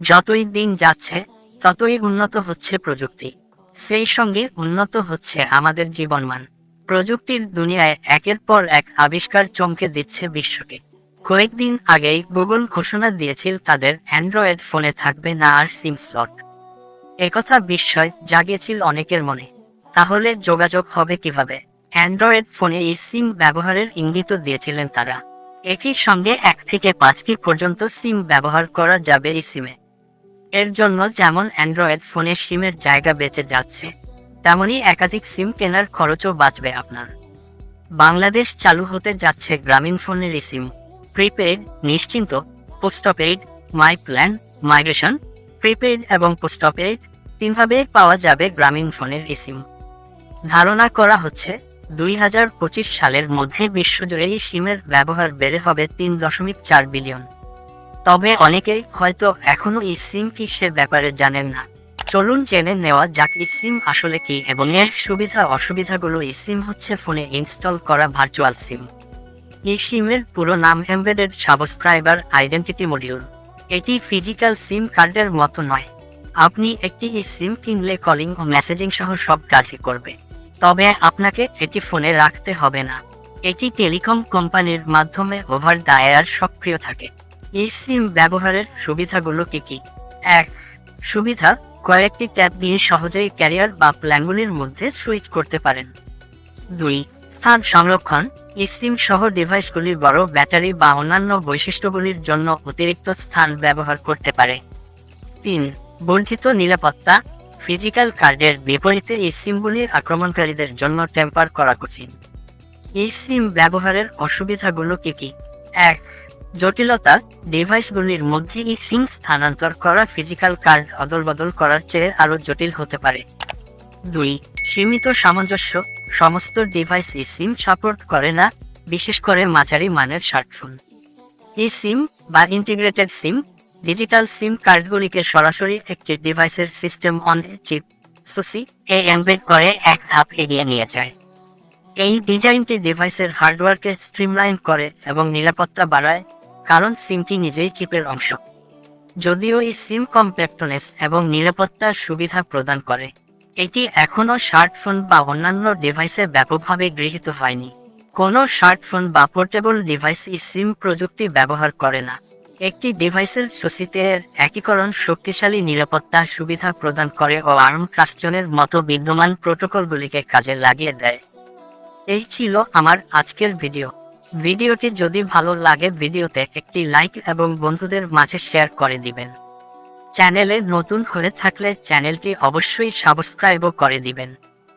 যতই দিন যাচ্ছে ততই উন্নত হচ্ছে প্রযুক্তি, সেই সঙ্গে উন্নত হচ্ছে আমাদের জীবনমান। প্রযুক্তির দুনিয়ায় একের পর এক আবিষ্কার চমকে দিচ্ছে বিশ্বকে। কয়েকদিন আগেই গুগল ঘোষণা দিয়েছিল তাদের অ্যান্ড্রয়েড ফোনে থাকবে না আর সিম স্লট। একথা বিস্ময় জাগিয়েছিল অনেকের মনে। তাহলে যোগাযোগ হবে কিভাবে? অ্যান্ড্রয়েড ফোনে এই সিম ব্যবহারের ইঙ্গিত দিয়েছিলেন তারা। একই সঙ্গে 1 থেকে 5টি পর্যন্ত সিম ব্যবহার করা যাবে এই সিমে। এর জন্য যেমন অ্যান্ড্রয়েড ফোনে সিমের জায়গা বেঁচে যাচ্ছে, তেমনি একাধিক সিম কেনার খরচও বাঁচবে আপনার। বাংলাদেশ চালু হতে যাচ্ছে গ্রামীণ ফোনের এই সিম। প্রিপেইড, নিশ্চিন্ত, পোস্টপেইড, মাই প্ল্যান, মাইগ্রেশন, প্রিপেইড এবং পোস্টপেইড তিনভাবে পাওয়া যাবে গ্রামীণ ফোনের এই সিম। ধারণা করা হচ্ছে 2025 সালের মধ্যে বিশ্বজুড়ে এই সিমের ব্যবহার বেড়ে হবে 3.4 বিলিয়ন। তবে অনেকেই হয়তো এখনো এই সিম কি সে ব্যাপারে জানেন না। চলুন জেনে নেওয়া যাক এই সিম আসলে কি এবং এর সুবিধা অসুবিধাগুলো। এই সিম হচ্ছে ফোনে ইনস্টল করা ভার্চুয়াল সিম। এই সিমের পুরো নাম এমবেডেড সাবস্ক্রাইবার আইডেন্টিটি মডিউল। এটি ফিজিক্যাল সিম কার্ডের মতো নয়। আপনি একটি এই সিম কিনলে কলিং ও মেসেজিং সহ সব কাজই করবে, তবে আপনাকে এটি ফোনে রাখতে হবে না। এটি টেলিকম কোম্পানির মাধ্যমে ওভার দ্য এয়ার সক্রিয় থাকে। এই সিম ব্যবহারের সুবিধাগুলো কি কি? 1. সুবিধা: কয়েকটি ট্যাব দিয়ে সহজেই ক্যারিয়ার বা প্ল্যানগুলির মধ্যে সুইচ করতে পারেন। 2. স্থান সংরক্ষণ: এই সিম সহ ডিভাইসগুলি বড় ব্যাটারি বা অন্যান্য বৈশিষ্ট্যগুলির জন্য অতিরিক্ত স্থান ব্যবহার করতে পারে। 3. বর্ধিত নিরাপত্তা: ফিজিক্যাল কার্ডের বিপরীতে এই সিমগুলি আক্রমণকারীদের জন্য টেম্পার করা কঠিন। এই সিম ব্যবহারের অসুবিধাগুলো কি কি? 1. জটিলতা: ডিভাইসগুলির মধ্যে এই সিম স্থানান্তর করা ফিজিক্যাল কার্ড অদলবদল করার চেয়ে আরও জটিল হতে পারে। 2. সীমিত সামঞ্জস্য: সমস্ত ডিভাইস এই সিম সাপোর্ট করে না, বিশেষ করে মাঝারি মানের স্মার্টফোন। এই সিম বা ইন্টিগ্রেটেড সিম ডিজিটাল সিম কার্ডগুলিকে সরাসরি একটি ডিভাইসের সিস্টেম অন চিপ সুসি এ এমবেড করে এক ধাপ এগিয়ে নিয়ে যায়। এই ডিজাইনটি ডিভাইসের হার্ডওয়্যারকে স্ট্রিমলাইন করে এবং নিরাপত্তা বাড়ায়, কারণ সিমটি নিজেই চিপের অংশ। যদিও এই সিম কম্প্যাক্টনেস এবং নিরাপত্তার সুবিধা প্রদান করে, এটি এখনও স্মার্টফোন বা অন্যান্য ডিভাইসে ব্যাপকভাবে গৃহীত হয়নি। কোনো স্মার্টফোন বা পোর্টেবল ডিভাইস এই সিম প্রযুক্তি ব্যবহার করে না। একটি ডিভাইসের সুসিতে এর একীকরণ শক্তিশালী নিরাপত্তা সুবিধা প্রদান করে ও আর্ম ট্রাস্টনের মতো বিদ্যমান প্রোটোকলগুলিকে কাজে লাগিয়ে দেয়। এই ছিল আমার আজকের ভিডিও। ভিডিওটি যদি ভালো লাগে ভিডিওতে একটি লাইক এবং বন্ধুদের মাঝে শেয়ার করে দিবেন। চ্যানেলে নতুন হয়ে থাকলে চ্যানেলটি অবশ্যই সাবস্ক্রাইবও করে দিবেন।